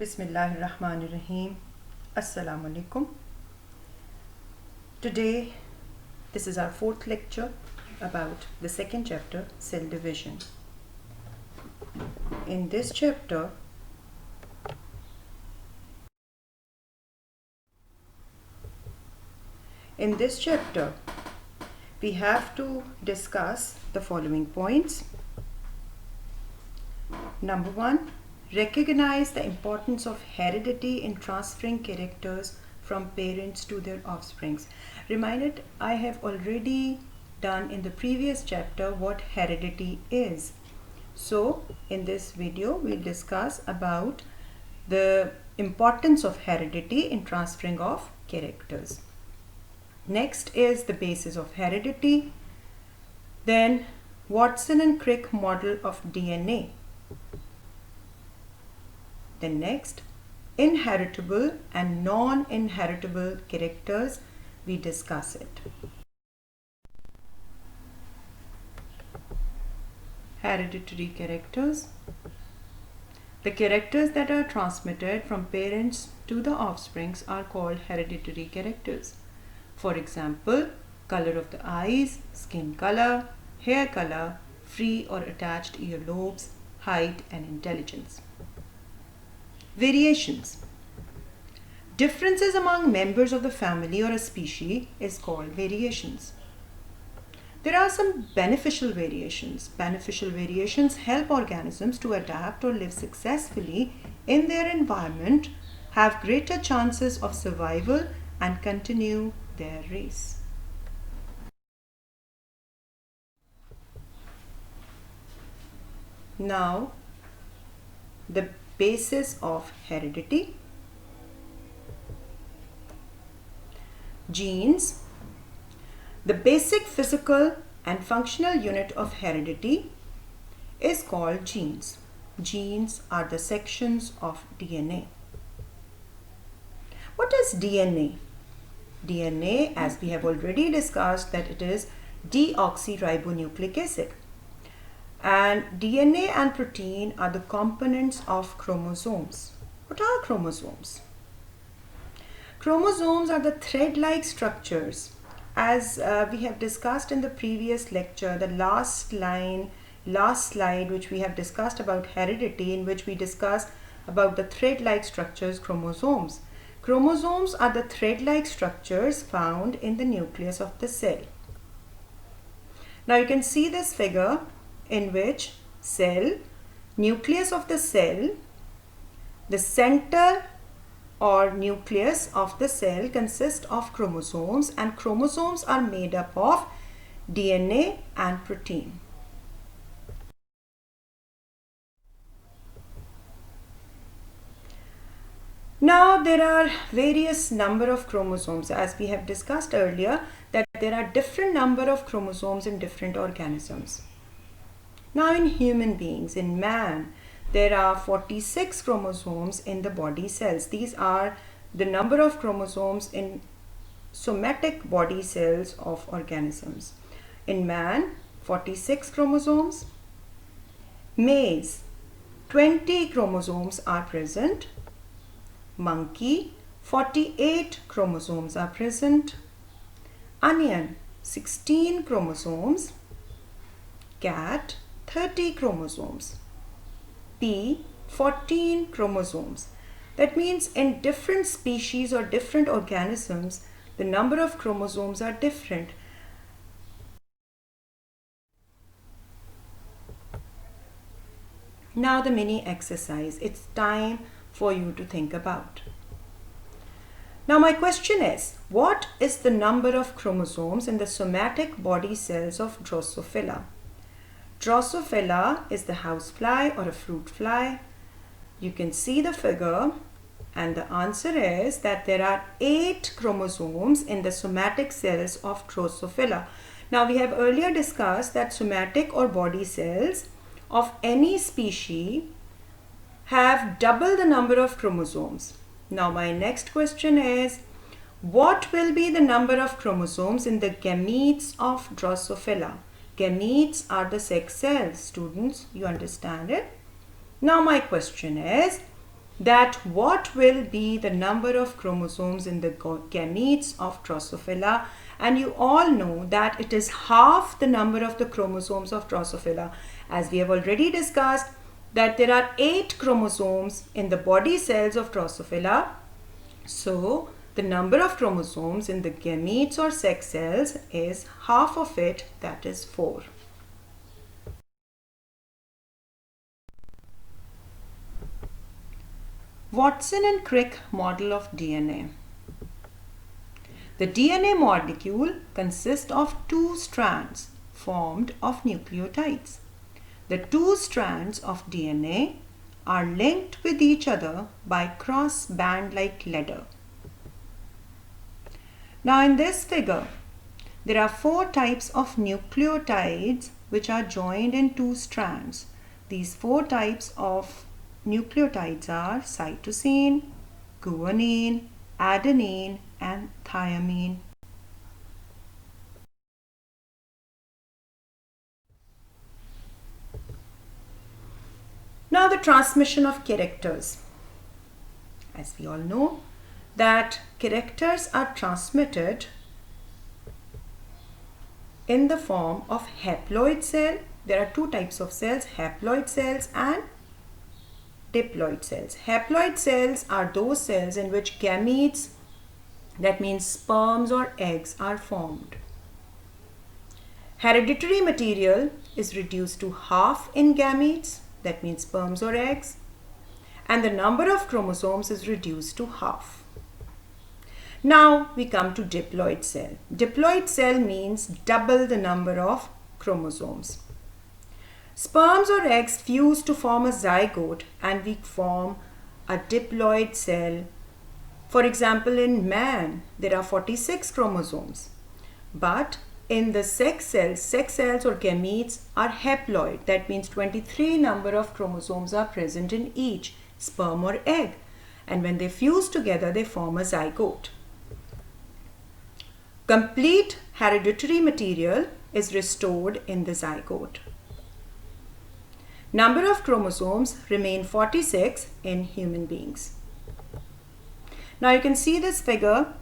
Bismillahirrahmanirrahim. Assalamu alaikum. Today, this is our fourth lecture about the second chapter, cell division. In this chapter, we have to discuss the following points. Number one, recognize the importance of heredity in transferring characters from parents to their offsprings. Reminded, I have already done in the previous chapter what heredity is. So in this video we'll discuss about the importance of heredity in transferring of characters. Next is the basis of heredity, then Watson and Crick model of DNA. Then next, inheritable and non-inheritable characters, we discuss it. Hereditary characters. The characters that are transmitted from parents to the offsprings are called hereditary characters. For example, color of the eyes, skin color, hair color, free or attached earlobes, height and intelligence. Variations. Differences among members of the family or a species is called variations. There are some beneficial variations. Beneficial variations help organisms to adapt or live successfully in their environment, have greater chances of survival and continue their race. Now, the basis of heredity. Genes. The basic physical and functional unit of heredity is called genes. Genes are the sections of DNA. What is DNA? DNA, as we have already discussed, that it is deoxyribonucleic acid. And DNA and protein are the components of chromosomes. What are chromosomes? Chromosomes are the thread-like structures. As we have discussed in the previous lecture, the last slide which we have discussed about heredity, in which we discussed about the thread-like structures, chromosomes. Chromosomes are the thread-like structures found in the nucleus of the cell. Now you can see this figure in which nucleus of the cell, the center or nucleus of the cell consists of chromosomes, and chromosomes are made up of DNA and protein. Now there are various number of chromosomes, as we have discussed earlier, that there are different number of chromosomes in different organisms. Now in human beings, in man, there are 46 chromosomes in the body cells. These are the number of chromosomes in somatic body cells of organisms. In man, 46 chromosomes. Maize, 20 chromosomes are present. Monkey, 48 chromosomes are present. Onion, 16 chromosomes. Cat, 30 chromosomes. Pea, 14 chromosomes. That means in different species or different organisms, the number of chromosomes are different. Now the mini exercise. It's time for you to think about. Now my question is, what is the number of chromosomes in the somatic body cells of Drosophila? Drosophila is the housefly or a fruit fly. You can see the figure, and the answer is that there are 8 chromosomes in the somatic cells of Drosophila. Now we have earlier discussed that somatic or body cells of any species have double the number of chromosomes. Now my next question is, what will be the number of chromosomes in the gametes of Drosophila? Gametes are the sex cells. Students, you understand it? Now my question is, that what will be the number of chromosomes in the gametes of Drosophila, and you all know that it is half the number of the chromosomes of Drosophila. As we have already discussed that there are 8 chromosomes in the body cells of Drosophila. So the number of chromosomes in the gametes or sex cells is half of it, that is 4. Watson and Crick model of DNA. The DNA molecule consists of 2 strands formed of nucleotides. The 2 strands of DNA are linked with each other by cross band-like ladder. Now in this figure, there are 4 types of nucleotides which are joined in 2 strands. These 4 types of nucleotides are cytosine, guanine, adenine, and thymine. Now the transmission of characters. As we all know that characters are transmitted in the form of haploid cell. There are 2 types of cells, haploid cells and diploid cells. Haploid cells are those cells in which gametes, that means sperms or eggs, are formed. Hereditary material is reduced to half in gametes, that means sperms or eggs, and the number of chromosomes is reduced to half. Now we come to diploid cell. Diploid cell means double the number of chromosomes. Sperms or eggs fuse to form a zygote and we form a diploid cell. For example, in man, there are 46 chromosomes. But in the sex cells or gametes are haploid. That means 23 number of chromosomes are present in each sperm or egg. And when they fuse together, they form a zygote. Complete hereditary material is restored in the zygote. Number of chromosomes remain 46 in human beings. Now you can see this figure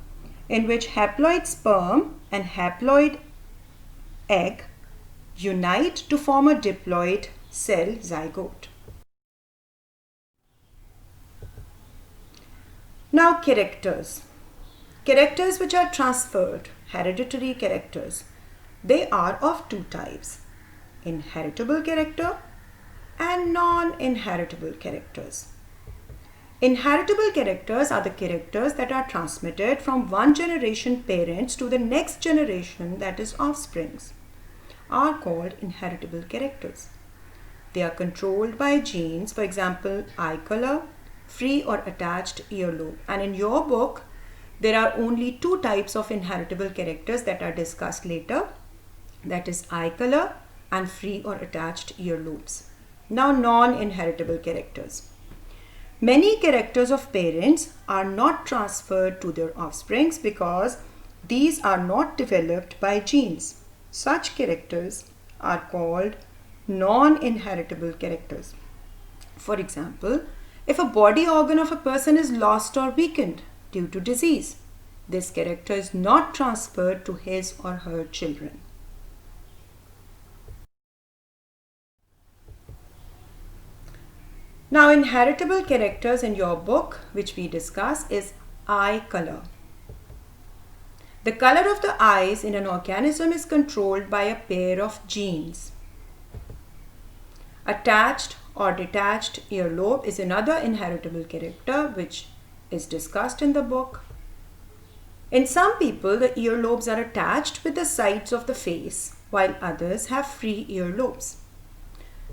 in which haploid sperm and haploid egg unite to form a diploid cell zygote. Now characters. Characters which are transferred, hereditary characters, they are of 2 types, inheritable character and non-inheritable characters. Inheritable characters are the characters that are transmitted from one generation parents to the next generation, that is offsprings, are called inheritable characters. They are controlled by genes, for example, eye color, free or attached earlobe. And in your book, there are only 2 types of inheritable characters that are discussed later, that is eye color and free or attached earlobes. Now non-inheritable characters. Many characters of parents are not transferred to their offsprings because these are not developed by genes. Such characters are called non-inheritable characters. For example, if a body organ of a person is lost or weakened due to disease, this character is not transferred to his or her children. Now inheritable characters in your book which we discuss is eye color. The color of the eyes in an organism is controlled by a pair of genes. Attached or detached earlobe is another inheritable character which is discussed in the book. In some people, the earlobes are attached with the sides of the face, while others have free earlobes.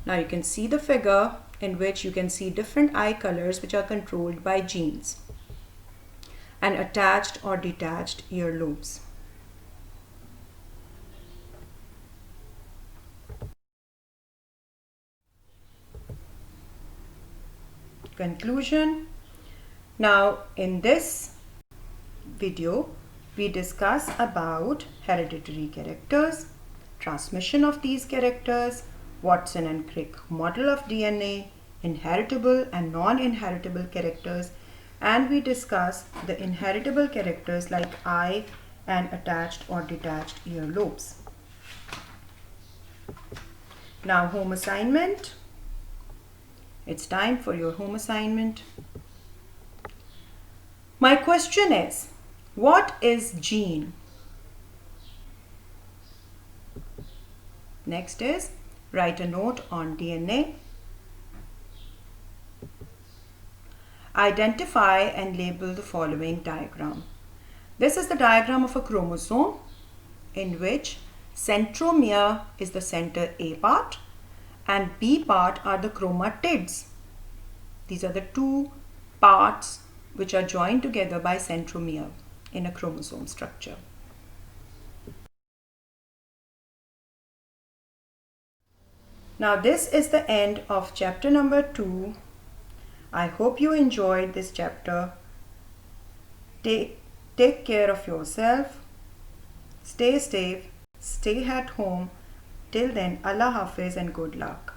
Now you can see the figure in which you can see different eye colors which are controlled by genes and attached or detached earlobes. Conclusion. Now in this video we discuss about hereditary characters, transmission of these characters, Watson and Crick model of DNA, inheritable and non-inheritable characters, and we discuss the inheritable characters like eye and attached or detached earlobes. Now home assignment. It's time for your home assignment. My question is, what is gene? Next is, write a note on DNA. Identify and label the following diagram. This is the diagram of a chromosome in which centromere is the center A part and B part are the chromatids. These are the two parts which are joined together by centromere in a chromosome structure. Now this is the end of chapter number 2. I hope you enjoyed this chapter. Take care of yourself. Stay safe. Stay at home. Till then, Allah Hafiz and good luck.